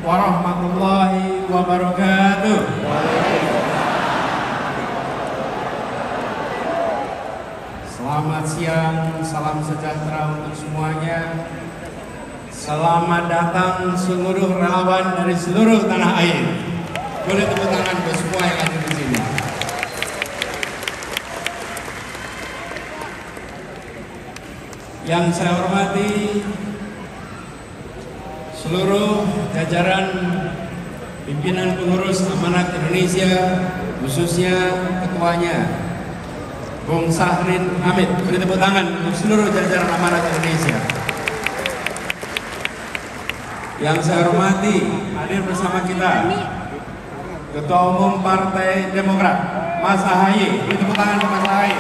warahmatullahi wabarakatuh. Selamat siang, salam sejahtera untuk semuanya. Selamat datang seluruh relawan dari seluruh tanah air. Boleh tepuk tangan buat semua yang ada di sini. Yang saya hormati seluruh jajaran pimpinan pengurus Amanat Indonesia, khususnya ketuanya Bung Sahrin Hamid. Beri tepuk tangan untuk seluruh jajaran Amanat Indonesia. Yang saya hormati, hadir bersama kita Ketua Umum Partai Demokrat, Mas Ahaye. Beri tepuk tangan untuk Mas Ahaye.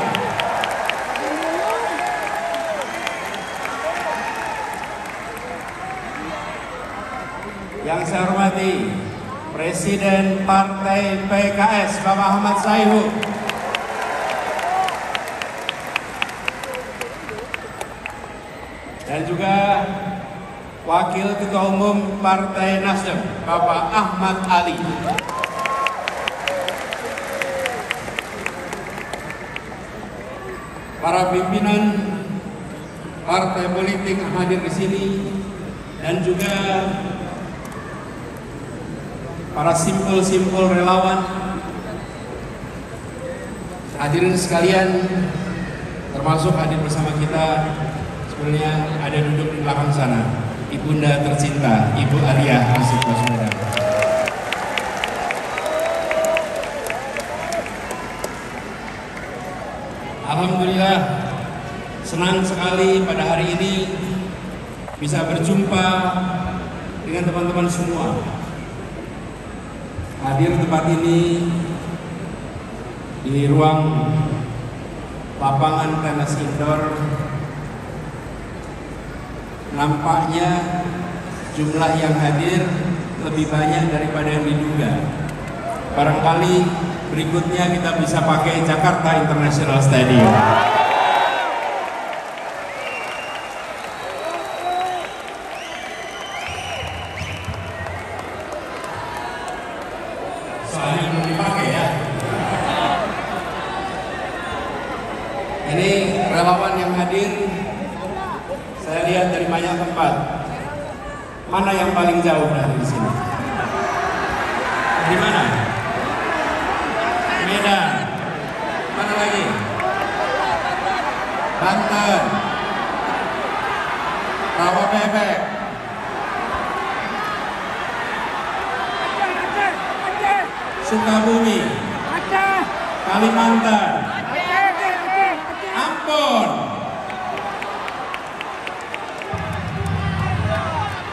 Yang saya hormati, Presiden Partai PKS, Bapak Ahmad Sayhu. Dan juga Wakil Ketua Umum Partai Nasdem, Bapak Ahmad Ali. Para pimpinan partai politik yang hadir di sini dan juga para simpul-simpul relawan, hadirin sekalian, termasuk hadir bersama kita sebenarnya ada duduk di belakang sana, Ibunda tercinta, Ibu Arya Asif Baswedan. Alhamdulillah, senang sekali pada hari ini bisa berjumpa dengan teman-teman semua. Hadir tempat ini di ruang lapangan tenis indoor. Nampaknya jumlah yang hadir lebih banyak daripada yang diduga. Barangkali berikutnya kita bisa pakai Jakarta International Stadium. Soalnya belum dipakai ya. Ini relawan yang hadir saya lihat dari banyak tempat. Mana yang paling jauh dari sini? Di mana? Medan. Mana lagi? Banten. Rawa Bebek. Sukabumi. Kalimantan. Ambon.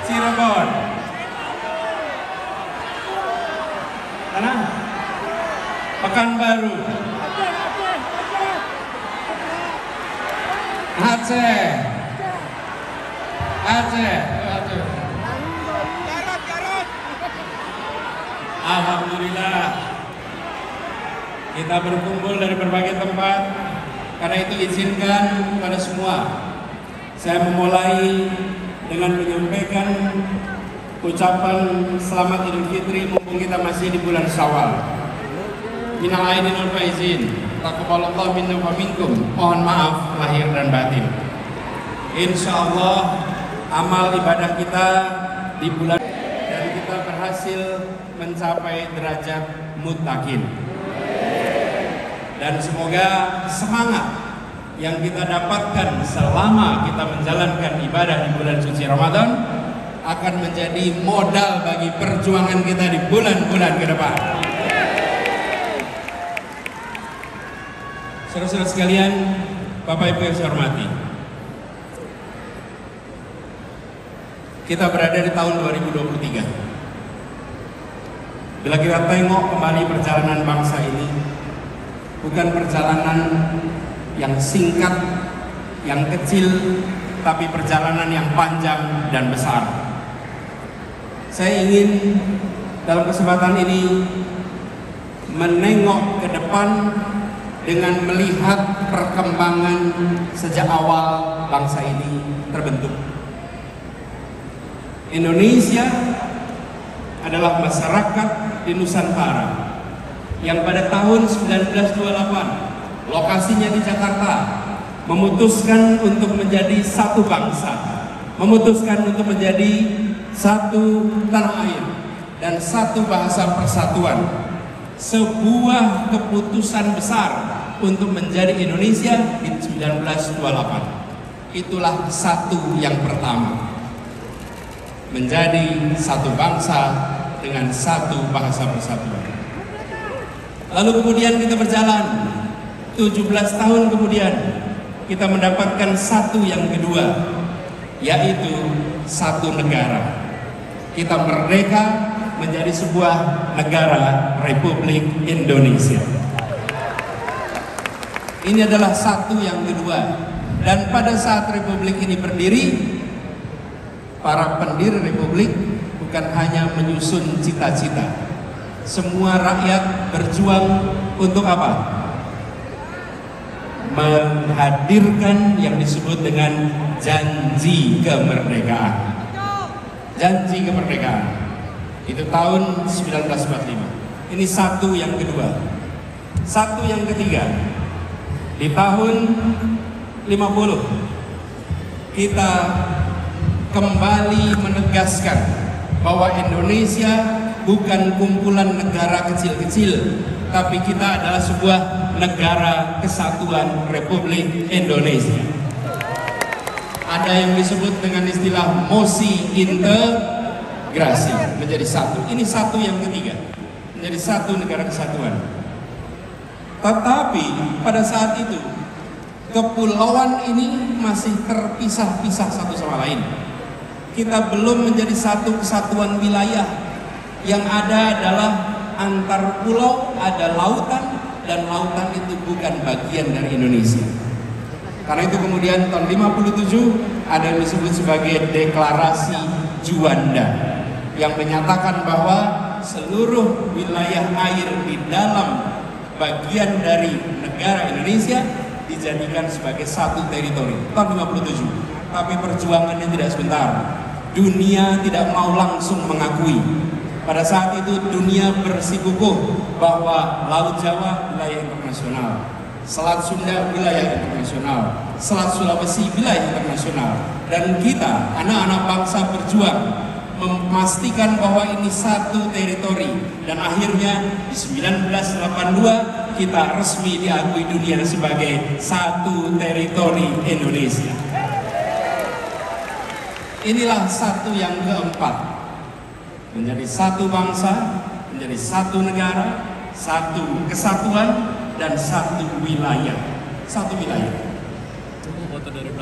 Cirebon, mana? Pekanbaru, Aceh, Alhamdulillah kita berkumpul dari berbagai tempat. Karena itu izinkan kepada semua saya memulai dengan menyampaikan ucapan selamat Idul Fitri mumpung kita masih di bulan Syawal. Minal aidin wal faizin, taqabbalallahu minna wa minkum. Mohon maaf lahir dan batin. Insyaallah amal ibadah kita di bulan dan kita berhasil mencapai derajat muttaqin. Dan semoga semangat yang kita dapatkan selama kita menjalankan ibadah di bulan suci Ramadan akan menjadi modal bagi perjuangan kita di bulan-bulan ke depan. Saudara-saudara sekalian, Bapak Ibu yang saya hormati, kita berada di tahun 2023. Bila kita tengok kembali perjalanan bangsa ini, bukan perjalanan yang singkat, yang kecil, tapi perjalanan yang panjang dan besar. Saya ingin dalam kesempatan ini menengok ke depan dengan melihat perkembangan sejak awal bangsa ini terbentuk. Indonesia adalah masyarakat di Nusantara yang pada tahun 1928 lokasinya di Jakarta memutuskan untuk menjadi satu bangsa, memutuskan untuk menjadi satu tanah air dan satu bahasa persatuan. Sebuah keputusan besar untuk menjadi Indonesia di 1928. Itulah satu yang pertama, menjadi satu bangsa dengan satu bahasa persatuan. Lalu kemudian kita berjalan 17 tahun kemudian kita mendapatkan satu yang kedua, yaitu satu negara. Kita merdeka menjadi sebuah negara Republik Indonesia. Ini adalah satu yang kedua. Dan pada saat Republik ini berdiri, para pendiri Republik bukan hanya menyusun cita-cita. Semua rakyat berjuang untuk apa? Menghadirkan yang disebut dengan janji kemerdekaan. Janji kemerdekaan. Itu tahun 1945. Ini satu yang kedua. Satu yang ketiga. Di tahun 50 kita kembali menegaskan bahwa Indonesia bukan kumpulan negara kecil-kecil, tapi kita adalah sebuah negara kesatuan Republik Indonesia. Ada yang disebut dengan istilah mosi integrasi, menjadi satu. Ini satu yang ketiga, menjadi satu negara kesatuan. Tetapi pada saat itu kepulauan ini masih terpisah-pisah satu sama lain. Kita belum menjadi satu kesatuan wilayah. Yang ada adalah antar pulau, ada lautan, dan lautan itu bukan bagian dari Indonesia. Karena itu kemudian tahun 57 ada yang disebut sebagai Deklarasi Juanda yang menyatakan bahwa seluruh wilayah air di dalam bagian dari negara Indonesia dijadikan sebagai satu teritori tahun 57. Tapi perjuangannya tidak sebentar. Dunia tidak mau langsung mengakui. Pada saat itu dunia bersikukuh bahwa Laut Jawa wilayah internasional, Selat Sunda wilayah internasional, Selat Sulawesi wilayah internasional, dan kita anak-anak bangsa berjuang memastikan bahwa ini satu teritori, dan akhirnya di 1982 kita resmi diakui dunia sebagai satu teritori Indonesia. Inilah satu yang keempat, menjadi satu bangsa, menjadi satu negara, satu kesatuan, dan satu wilayah. Satu wilayah.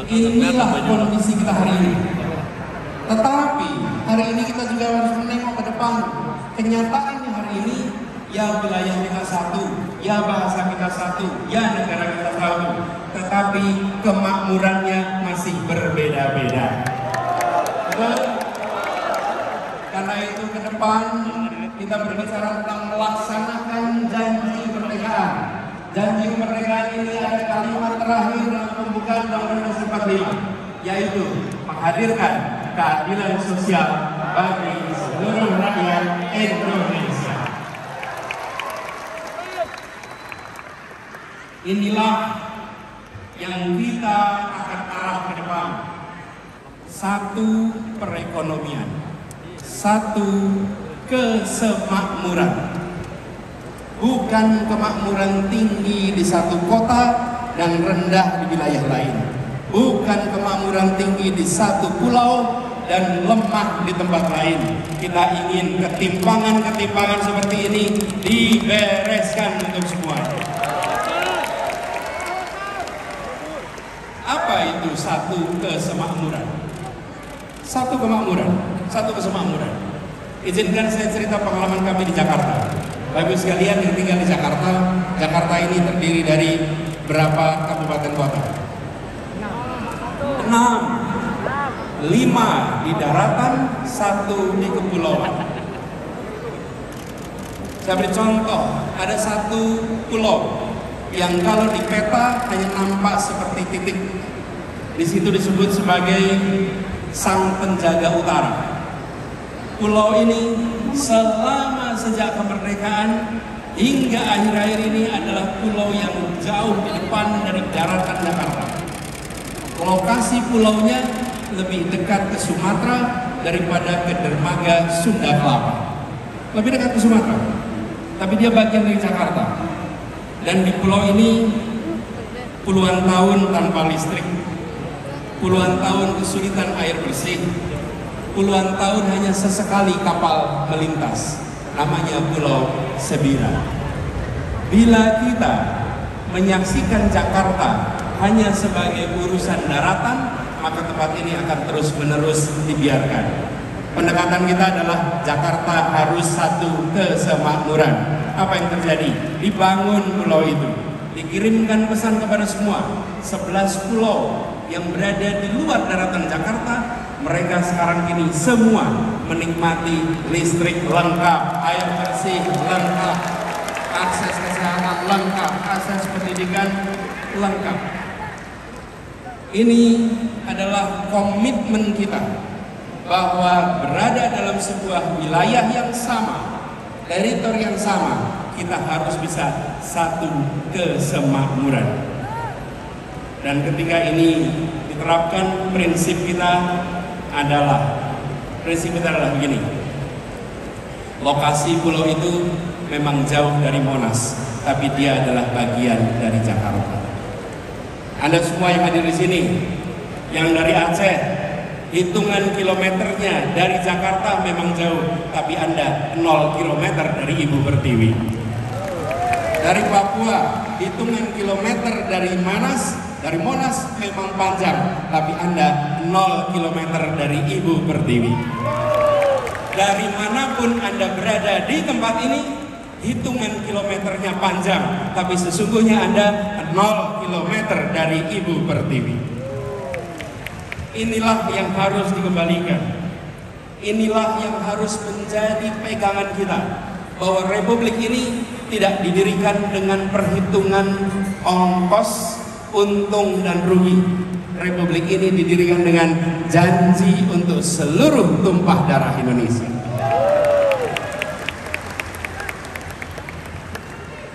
Inilah kondisi kita hari ini. Tetapi hari ini kita juga harus menengok ke depan. Kenyataannya hari ini, ya wilayah kita satu, ya bahasa kita satu, ya negara kita satu. Tetapi kemakmurannya masih berbeda-beda. Karena itu ke depan kita berbicara tentang melaksanakan janji kemerdekaan. Janji kemerdekaan ini ada kalimat terakhir dalam pembukaan Undang-Undang 45, yaitu menghadirkan keadilan sosial bagi seluruh rakyat Indonesia. Inilah yang kita akan arah ke depan. Satu perekonomian, satu kesemakmuran, bukan kemakmuran tinggi di satu kota dan rendah di wilayah lain, bukan kemakmuran tinggi di satu pulau dan lemah di tempat lain. Kita ingin ketimpangan-ketimpangan seperti ini dibereskan untuk semua. Apa itu satu kesemakmuran? Satu kemakmuran, satu kesemakmuran. Izinkan saya cerita pengalaman kami di Jakarta. Bapak sekalian yang tinggal di Jakarta, Jakarta ini terdiri dari berapa kabupaten kota? 6. 5 di daratan, 1 di kepulauan. Saya beri contoh, ada satu pulau yang kalau di peta hanya nampak seperti titik. Di situ disebut sebagai Sang Penjaga Utara. pulau ini selama sejak kemerdekaan hingga akhir-akhir ini adalah pulau yang jauh di depan dari daratan Jakarta. Lokasi pulaunya lebih dekat ke Sumatera daripada ke dermaga Sunda Kelapa. Lebih dekat ke Sumatera, tapi dia bagian dari Jakarta. Dan di pulau ini puluhan tahun tanpa listrik, puluhan tahun kesulitan air bersih, puluhan tahun hanya sesekali kapal melintas, namanya Pulau Sebira. Bila kita menyaksikan Jakarta hanya sebagai urusan daratan, maka tempat ini akan terus-menerus dibiarkan. Pendekatan kita adalah Jakarta harus satu kesemakmuran. Apa yang terjadi? Dibangun pulau itu, dikirimkan pesan kepada semua 11 pulau yang berada di luar daratan Jakarta. Mereka sekarang ini semua menikmati listrik lengkap, air bersih lengkap, akses kesehatan lengkap, akses pendidikan lengkap. Ini adalah komitmen kita bahwa berada dalam sebuah wilayah yang sama, teritori yang sama, kita harus bisa satu kesemakmuran. Dan ketika ini diterapkan, prinsip kita adalah begini. Lokasi pulau itu memang jauh dari Monas, tapi dia adalah bagian dari Jakarta. Anda semua yang hadir di sini, yang dari Aceh, hitungan kilometernya dari Jakarta memang jauh, tapi Anda 0 kilometer dari Ibu Pertiwi. Dari Papua, hitungan kilometer dari Monas memang panjang, tapi Anda 0 kilometer dari Ibu Pertiwi. Dari manapun Anda berada di tempat ini, hitungan kilometernya panjang, tapi sesungguhnya Anda 0 kilometer dari Ibu Pertiwi. Inilah yang harus dikembalikan. Inilah yang harus menjadi pegangan kita, bahwa republik ini tidak didirikan dengan perhitungan ongkos, untung dan rugi. Republik ini didirikan dengan janji untuk seluruh tumpah darah Indonesia.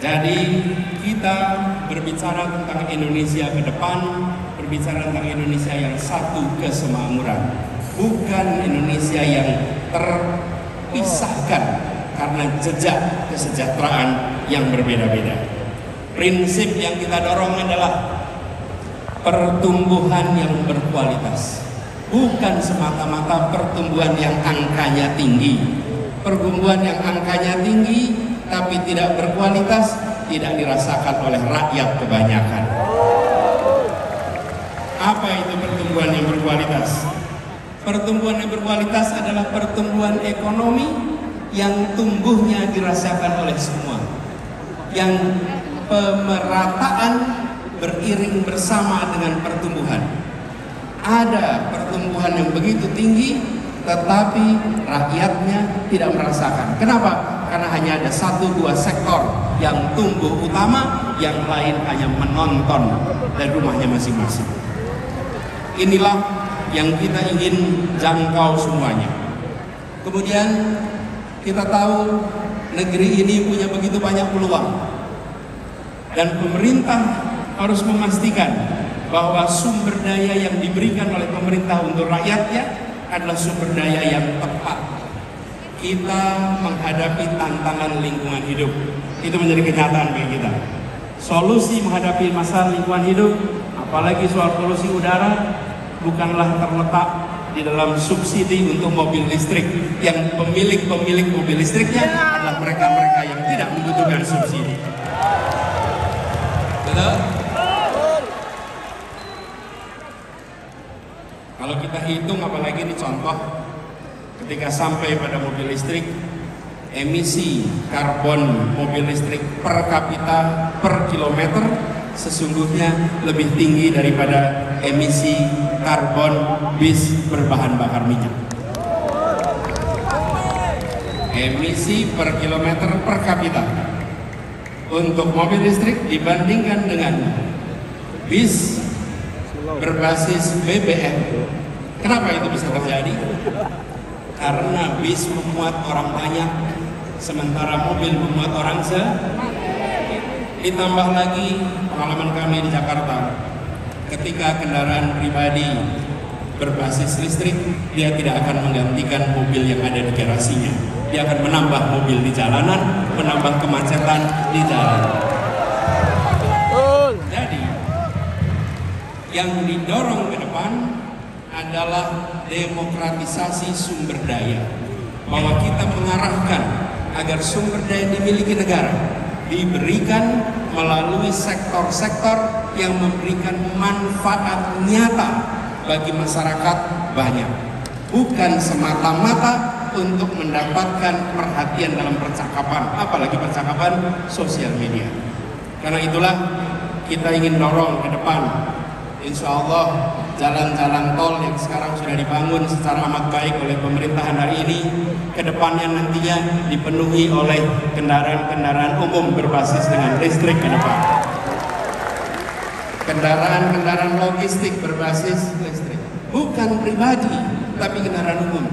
Jadi kita berbicara tentang Indonesia ke depan, berbicara tentang Indonesia yang satu kesemakmuran, bukan Indonesia yang terpisahkan karena jejak kesejahteraan yang berbeda-beda. Prinsip yang kita dorong adalah pertumbuhan yang berkualitas, bukan semata-mata pertumbuhan yang angkanya tinggi. Pertumbuhan yang angkanya tinggi tapi tidak berkualitas tidak dirasakan oleh rakyat kebanyakan. Apa itu pertumbuhan yang berkualitas? Pertumbuhan yang berkualitas adalah pertumbuhan ekonomi yang tumbuhnya dirasakan oleh semua, yang pemerataan beriring bersama dengan pertumbuhan. Ada pertumbuhan yang begitu tinggi, tetapi rakyatnya tidak merasakan. Kenapa? Karena hanya ada 1-2 sektor yang tumbuh utama, yang lain hanya menonton dari rumahnya masing-masing. Inilah yang kita ingin jangkau semuanya. Kemudian kita tahu negeri ini punya begitu banyak peluang, dan pemerintah harus memastikan bahwa sumber daya yang diberikan oleh pemerintah untuk rakyatnya adalah sumber daya yang tepat. Kita menghadapi tantangan lingkungan hidup, itu menjadi kenyataan bagi kita. Solusi menghadapi masalah lingkungan hidup, apalagi soal polusi udara, bukanlah terletak di dalam subsidi untuk mobil listrik, yang pemilik mobil listriknya adalah mereka-mereka yang tidak membutuhkan subsidi. Betul? Kalau kita hitung, apalagi ini contoh, ketika sampai pada mobil listrik, emisi karbon mobil listrik per kapita per kilometer sesungguhnya lebih tinggi daripada emisi karbon bis berbahan bakar minyak. Emisi per kilometer per kapita untuk mobil listrik dibandingkan dengan bis berbasis BBM. Kenapa itu bisa terjadi? karena bis memuat orang banyak, sementara mobil memuat orang Ditambah lagi pengalaman kami di Jakarta, ketika kendaraan pribadi berbasis listrik, dia tidak akan menggantikan mobil yang ada di garasinya. Dia akan menambah mobil di jalanan, menambah kemacetan di jalan. Jadi, yang didorong ke depan adalah demokratisasi sumber daya. Bahwa kita mengarahkan agar sumber daya dimiliki negara diberikan melalui sektor-sektor yang memberikan manfaat nyata bagi masyarakat banyak, bukan semata-mata untuk mendapatkan perhatian dalam percakapan, apalagi percakapan sosial media. Karena itulah kita ingin dorong ke depan, insya Allah jalan-jalan tol yang sekarang sudah dibangun secara amat baik oleh pemerintahan hari ini, ke depannya nantinya dipenuhi oleh kendaraan-kendaraan umum berbasis dengan listrik ke depan. Kendaraan-kendaraan logistik berbasis listrik, bukan pribadi tapi kendaraan umum.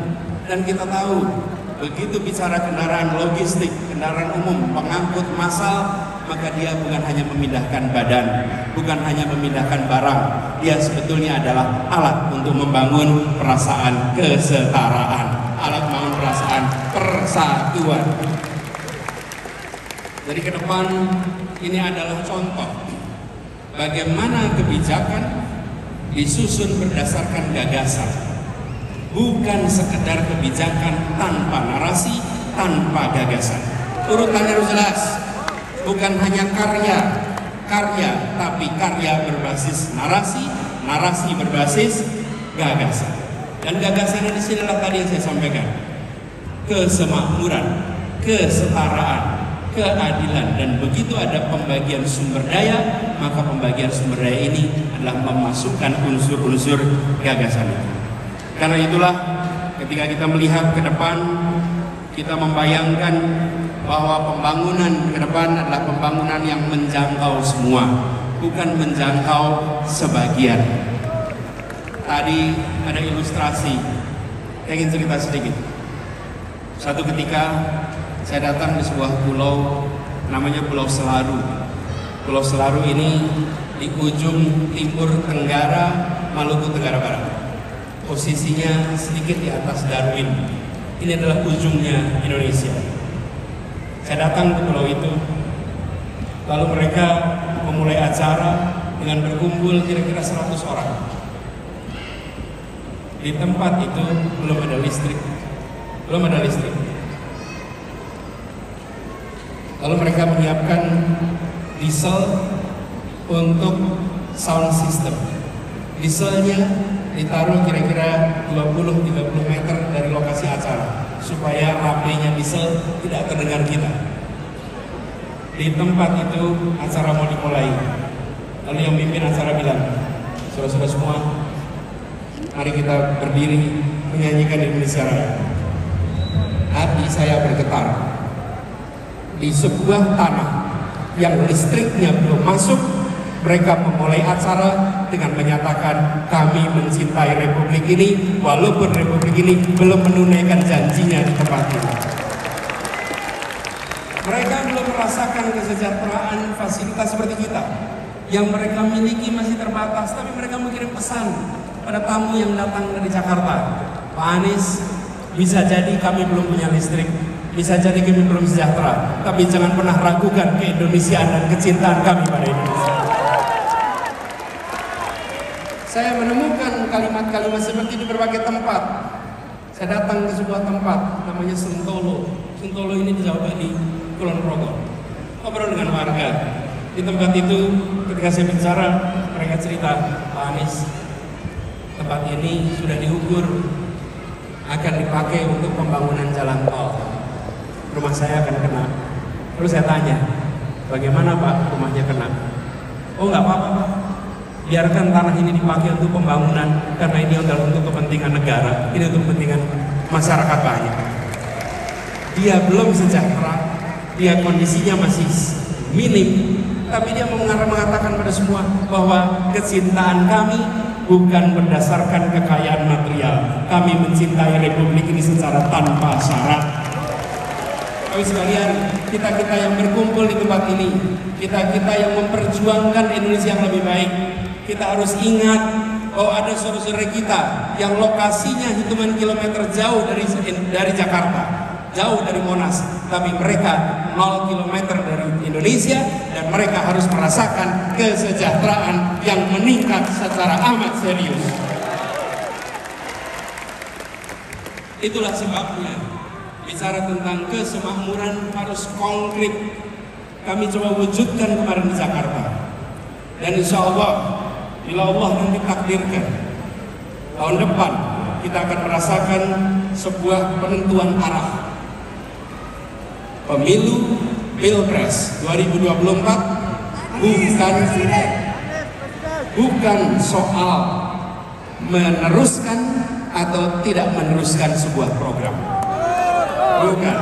Dan kita tahu, begitu bicara kendaraan logistik, kendaraan umum, pengangkut massal, maka dia bukan hanya memindahkan badan, bukan hanya memindahkan barang, dia sebetulnya adalah alat untuk membangun perasaan kesetaraan, alat membangun perasaan persatuan. Jadi ke depan ini adalah contoh bagaimana kebijakan disusun berdasarkan gagasan, bukan sekedar kebijakan tanpa narasi, tanpa gagasan. Urutannya harus jelas, bukan hanya karya, tapi karya berbasis narasi, narasi berbasis gagasan. Dan gagasannya di sini adalah tadi yang saya sampaikan: kesemakmuran, kesetaraan, keadilan. Dan begitu ada pembagian sumber daya, maka pembagian sumber daya ini adalah memasukkan unsur-unsur gagasan itu. Karena itulah ketika kita melihat ke depan, kita membayangkan bahwa pembangunan ke depan adalah pembangunan yang menjangkau semua, bukan menjangkau sebagian. Tadi ada ilustrasi, saya ingin cerita sedikit. Suatu ketika saya datang di sebuah pulau, namanya Pulau Selaru. Pulau Selaru ini di ujung timur tenggara Maluku Tenggara Barat. Posisinya sedikit di atas Darwin. Ini adalah ujungnya Indonesia. Saya datang ke pulau itu, lalu mereka memulai acara dengan berkumpul kira-kira 100 orang. Di tempat itu belum ada listrik. Lalu mereka menyiapkan diesel untuk sound system. Dieselnya ditaruh kira-kira 20-30 meter dari lokasi acara supaya apinya diesel tidak terdengar kita. Di tempat itu acara mau dimulai. Lalu yang mimpin acara bilang, saudara-saudara semua, mari kita berdiri menyanyikan Indonesia Raya. Hati saya bergetar. Di sebuah tanah yang listriknya belum masuk, mereka memulai acara dengan menyatakan kami mencintai Republik ini walaupun Republik ini belum menunaikan janjinya di tempat ini. Mereka belum merasakan kesejahteraan fasilitas seperti kita. Yang mereka miliki masih terbatas, tapi mereka mengirim pesan pada tamu yang datang dari Jakarta. Pak Anies, bisa jadi kami belum punya listrik, bisa jadi kami belum sejahtera, tapi jangan pernah ragukan keindonesiaan dan kecintaan kami pada Indonesia. Saya menemukan kalimat-kalimat seperti di berbagai tempat. Saya datang ke sebuah tempat namanya Sentolo. Sentolo ini di Jawa Bali, Kulon Progo. Ngobrol dengan warga. Di tempat itu ketika saya bicara, mereka cerita, Pak Anies, tempat ini sudah diukur akan dipakai untuk pembangunan jalan tol. Rumah saya akan kena. Terus saya tanya, bagaimana Pak rumahnya kena? Oh nggak apa-apa Pak. Biarkan tanah ini dipakai untuk pembangunan, karena ini adalah untuk kepentingan negara, ini untuk kepentingan masyarakat banyak. Dia belum sejahtera, dia kondisinya masih minim, tapi dia mengatakan pada semua bahwa kecintaan kami bukan berdasarkan kekayaan material. Kami mencintai Republik ini secara tanpa syarat. Kami sekalian, kita-kita yang berkumpul di tempat ini, kita-kita yang memperjuangkan Indonesia yang lebih baik, kita harus ingat bahwa ada saudara-saudara kita yang lokasinya hitungan kilometer jauh dari Jakarta, jauh dari Monas, tapi mereka 0 kilometer dari Indonesia, dan mereka harus merasakan kesejahteraan yang meningkat secara amat serius. Itulah sebabnya bicara tentang kesemakmuran harus konkret. Kami coba wujudkan kemarin di Jakarta, dan insya Allah bila Allah nanti takdirkan tahun depan kita akan merasakan sebuah penentuan arah pemilu Pilpres 2024 bukan soal meneruskan atau tidak meneruskan sebuah program. Bukan.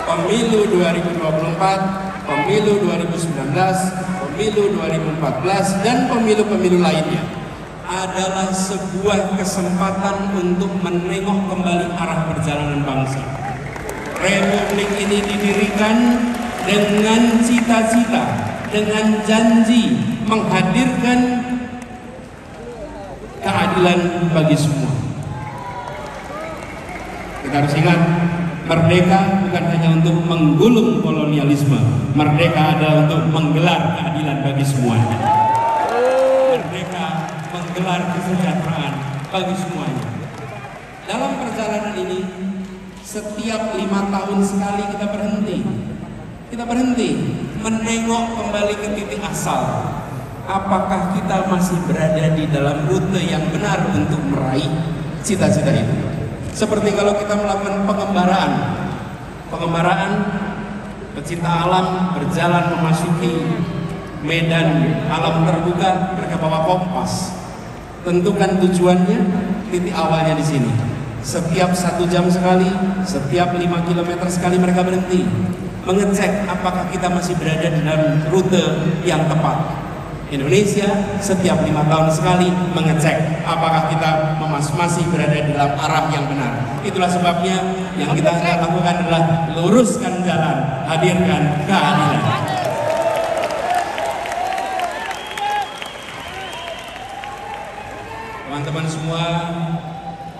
Pemilu 2024, pemilu 2019, pemilu 2014, dan pemilu-pemilu lainnya adalah sebuah kesempatan untuk menengok kembali arah perjalanan bangsa. Republik ini didirikan dengan cita-cita, dengan janji menghadirkan keadilan bagi semua. Kita harus ingat, merdeka bukan hanya untuk menggulung kolonialisme, merdeka adalah untuk menggelar keadilan bagi semuanya. Merdeka menggelar kesejahteraan bagi semuanya. Dalam perjalanan ini, setiap 5 tahun sekali kita berhenti menengok kembali ke titik asal. Apakah kita masih berada di dalam rute yang benar untuk meraih cita-cita itu? Seperti kalau kita melakukan pengembaraan pecinta alam berjalan memasuki medan alam terbuka, mereka bawa kompas, tentukan tujuannya, titik awalnya di sini. Setiap 1 jam sekali, setiap 5 kilometer sekali mereka berhenti mengecek apakah kita masih berada di dalam rute yang tepat. Indonesia setiap 5 tahun sekali mengecek apakah kita masih berada di dalam arah yang benar. Itulah sebabnya yang kita akan lakukan adalah luruskan jalan, hadirkan keadilan. Teman-teman semua,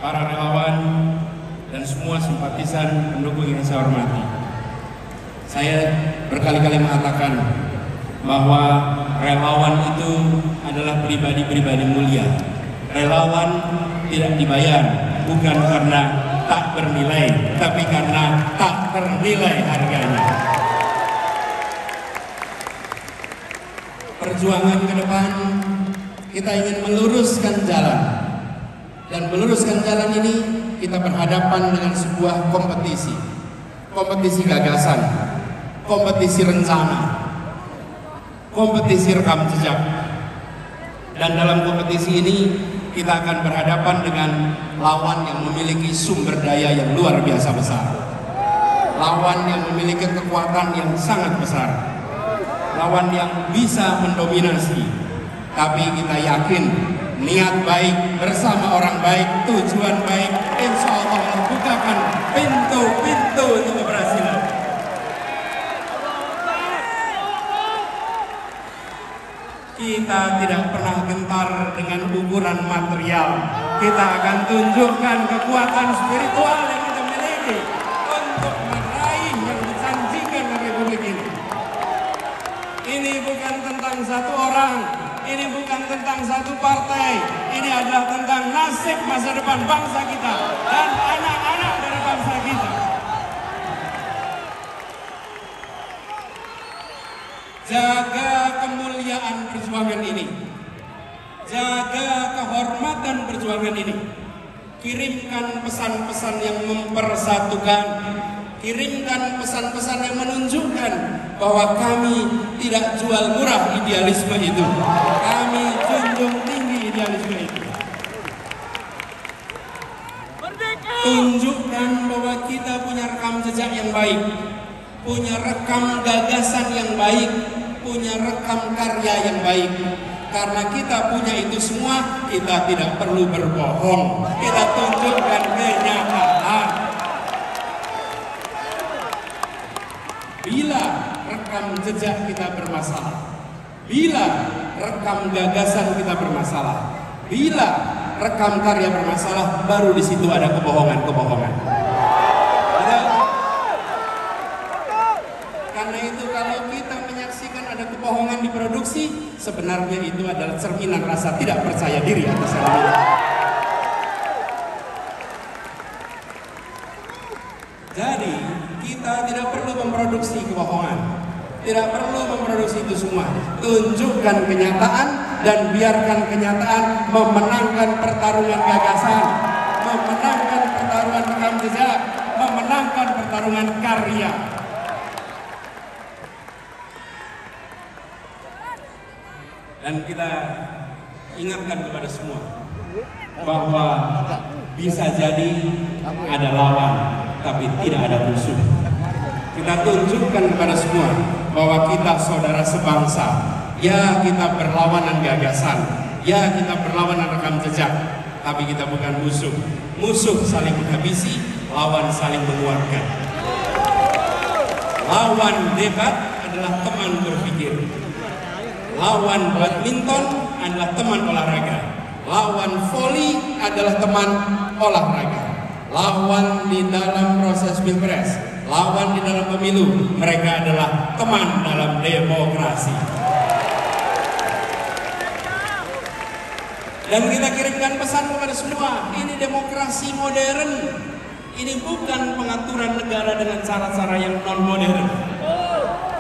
para relawan dan semua simpatisan pendukung yang saya hormati, saya berkali-kali mengatakan bahwa relawan itu adalah pribadi-pribadi mulia. Relawan tidak dibayar bukan karena tak bernilai, tapi karena tak ternilai harganya. Perjuangan ke depan kita ingin meluruskan jalan, dan meluruskan jalan ini kita berhadapan dengan sebuah kompetisi gagasan, kompetisi rencana, kompetisi rekam jejak. Dan dalam kompetisi ini kita akan berhadapan dengan lawan yang memiliki sumber daya yang luar biasa besar, lawan yang memiliki kekuatan yang sangat besar, lawan yang bisa mendominasi. Tapi kita yakin niat baik bersama orang baik, tujuan baik, insya Allah membukakan pintu-pintu untuk keberhasilan. Kita tidak pernah gentar dengan ukuran material. Kita akan tunjukkan kekuatan spiritual yang kita miliki untuk meraih yang dijanjikan oleh Republik ini. Ini bukan tentang satu orang, ini bukan tentang satu partai, ini adalah tentang nasib masa depan bangsa kita dan anak-anak dari bangsa kita. Jaga kemuliaan perjuangan ini, jaga kehormatan perjuangan ini. Kirimkan pesan-pesan yang mempersatukan, kirimkan pesan-pesan yang menunjukkan bahwa kami tidak jual murah idealisme itu, kami junjung tinggi idealisme itu. Tunjukkan bahwa kita punya rekam jejak yang baik, punya rekam gagasan yang baik, punya rekam karya yang baik. Karena kita punya itu semua, kita tidak perlu berbohong. Kita tunjukkan kenyataan. Bila rekam jejak kita bermasalah, bila rekam gagasan kita bermasalah, bila rekam karya bermasalah, baru di situ ada kebohongan-kebohongan. Karena itu kalau kita menyaksikan ada kebohongan diproduksi, sebenarnya itu adalah cerminan rasa tidak percaya diri atas diri. Jadi kita tidak perlu memproduksi kebohongan, tidak perlu memproduksi itu semua. Tunjukkan kenyataan dan biarkan kenyataan memenangkan pertarungan gagasan, memenangkan pertarungan rekam jejak, memenangkan pertarungan karya. Dan kita ingatkan kepada semua bahwa bisa jadi ada lawan, tapi tidak ada musuh. Kita tunjukkan kepada semua bahwa kita saudara sebangsa. Ya, kita berlawanan gagasan, ya kita berlawanan rekam jejak, tapi kita bukan musuh. Musuh saling menghabisi, lawan saling menguatkan. Lawan debat adalah teman berpikir. Lawan badminton adalah teman olahraga. Lawan voli adalah teman olahraga. Lawan di dalam proses pilpres, lawan di dalam pemilu, mereka adalah teman dalam demokrasi. Dan kita kirimkan pesan kepada semua, ini demokrasi modern. Ini bukan pengaturan negara dengan cara-cara yang non-modern.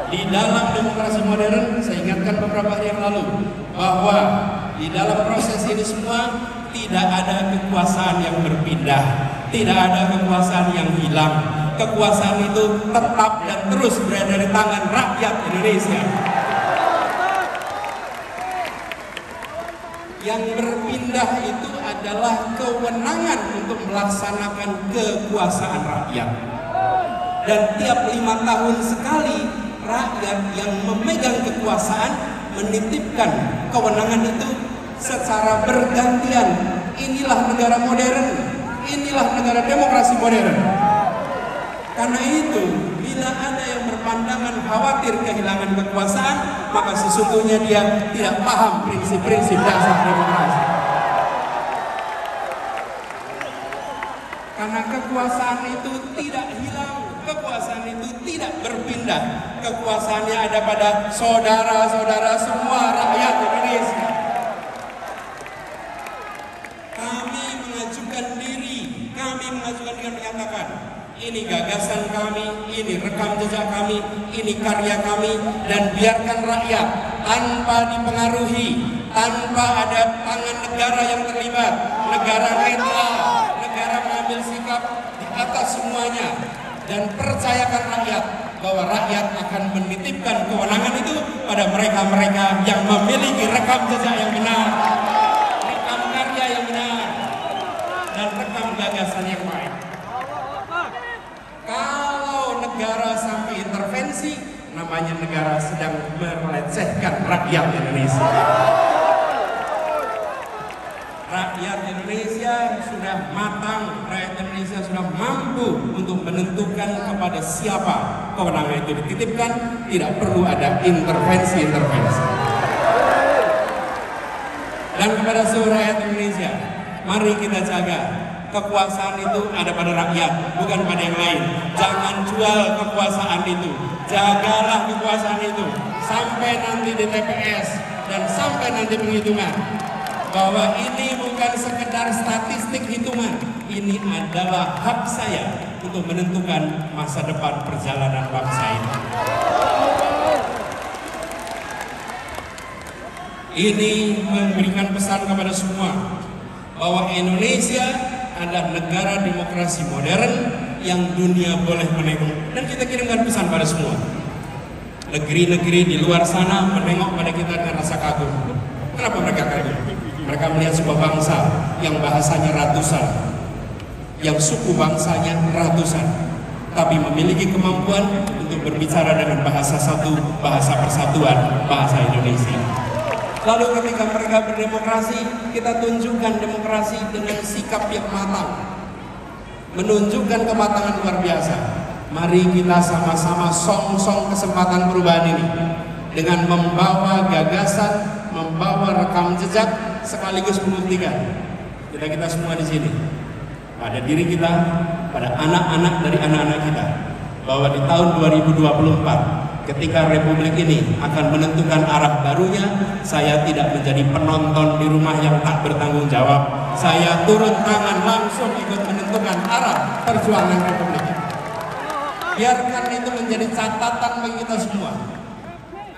Di dalam demokrasi modern, saya ingatkan beberapa hari yang lalu, bahwa di dalam proses ini semua tidak ada kekuasaan yang berpindah, tidak ada kekuasaan yang hilang. Kekuasaan itu tetap dan terus berada di tangan rakyat Indonesia. Yang berpindah itu adalah kewenangan untuk melaksanakan kekuasaan rakyat. Dan tiap 5 tahun sekali rakyat yang memegang kekuasaan menitipkan kewenangan itu secara bergantian. Inilah negara modern, inilah negara demokrasi modern. Karena itu, bila ada yang berpandangan khawatir kehilangan kekuasaan, maka sesungguhnya dia tidak paham prinsip-prinsip dasar demokrasi. Karena kekuasaan itu tidak hilang, kekuasaan itu tidak berpindah. Kekuasaannya ada pada saudara-saudara semua rakyat Indonesia. Kami mengajukan diri, kami mengajukan dengan menyatakan, ini gagasan kami, ini rekam jejak kami, ini karya kami, dan biarkan rakyat tanpa dipengaruhi, tanpa ada tangan negara yang terlibat, negara netral, negara mengambil sikap di atas semuanya, dan percayakan rakyat bahwa rakyat akan menitipkan kewenangan itu pada mereka-mereka yang memiliki rekam jejak yang benar, rekam karya yang benar, dan rekam gagasan yang baik. Kalau negara sampai intervensi, namanya negara sedang melecehkan rakyat Indonesia. Rakyat Indonesia sudah matang, rakyat Indonesia sudah mampu untuk menentukan kepada siapa kewenangan itu dititipkan, tidak perlu ada intervensi-intervensi. Dan kepada seluruh rakyat Indonesia, mari kita jaga kekuasaan itu ada pada rakyat, bukan pada yang lain. Jangan jual kekuasaan itu, jagalah kekuasaan itu sampai nanti di TPS dan sampai nanti penghitungan. Bahwa ini bukan sekedar statistik hitungan, ini adalah hak saya untuk menentukan masa depan perjalanan bangsa ini. Ini memberikan pesan kepada semua bahwa Indonesia adalah negara demokrasi modern yang dunia boleh menengok. Dan kita kirimkan pesan pada semua. Negeri-negeri di luar sana menengok pada kita dengan rasa kagum. Kenapa mereka kagum? Mereka melihat sebuah bangsa yang bahasanya ratusan, yang suku bangsanya ratusan, tapi memiliki kemampuan untuk berbicara dengan bahasa satu, bahasa persatuan, bahasa Indonesia. Lalu ketika mereka berdemokrasi, kita tunjukkan demokrasi dengan sikap yang matang, menunjukkan kematangan luar biasa. Mari kita sama-sama song-song kesempatan perubahan ini dengan membawa gagasan, membawa rekam jejak, sekaligus membuktikan kita semua di sini, pada diri kita, pada anak-anak dari anak-anak kita, bahwa di tahun 2024 ketika Republik ini akan menentukan arah barunya, saya tidak menjadi penonton di rumah yang tak bertanggung jawab. Saya turun tangan langsung ikut menentukan arah perjuangan Republik ini. Biarkan itu menjadi catatan bagi kita semua.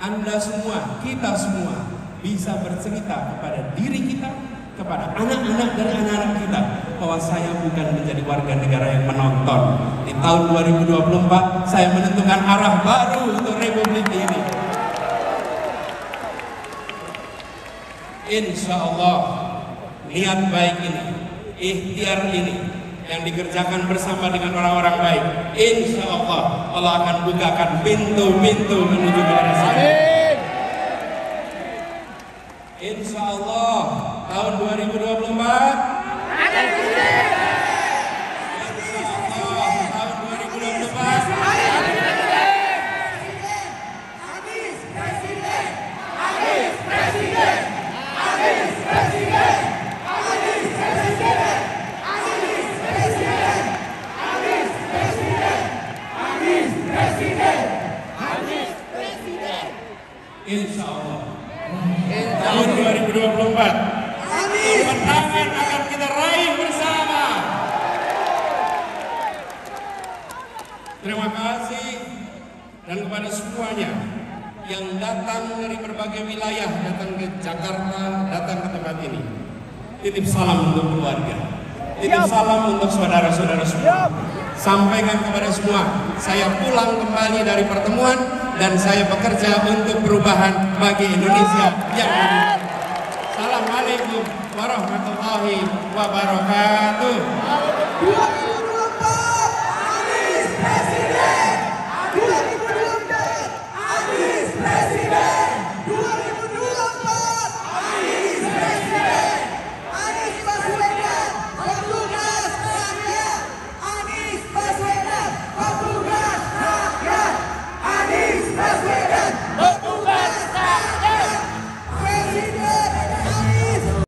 Anda semua, kita semua bisa bercerita kepada diri kita, kepada anak-anak dari anak-anak kita, bahwa saya bukan menjadi warga negara yang menonton. Di tahun 2024 saya menentukan arah baru untuk Republik ini. Insya Allah niat baik ini, ikhtiar ini yang dikerjakan bersama dengan orang-orang baik, insya Allah Allah akan bukakan pintu-pintu menuju kepada saya. Insya Allah tahun 2024 ada presiden. Insya Allah tahun 2024 ada presiden. Habis presiden. Habis presiden. Habis presiden. Habis presiden. Habis presiden. Habis presiden. Habis presiden. Habis presiden. Insya Allah tahun 2024 kemenangan akan kita raih bersama. Terima kasih dan kepada semuanya yang datang dari berbagai wilayah, datang ke Jakarta, datang ke tempat ini. Titip salam untuk keluarga, titip salam untuk saudara-saudara semua. Sampaikan kepada semua, saya pulang kembali dari pertemuan dan saya bekerja untuk perubahan bagi Indonesia yang lebih baik. Assalamualaikum warahmatullahi wabarakatuh.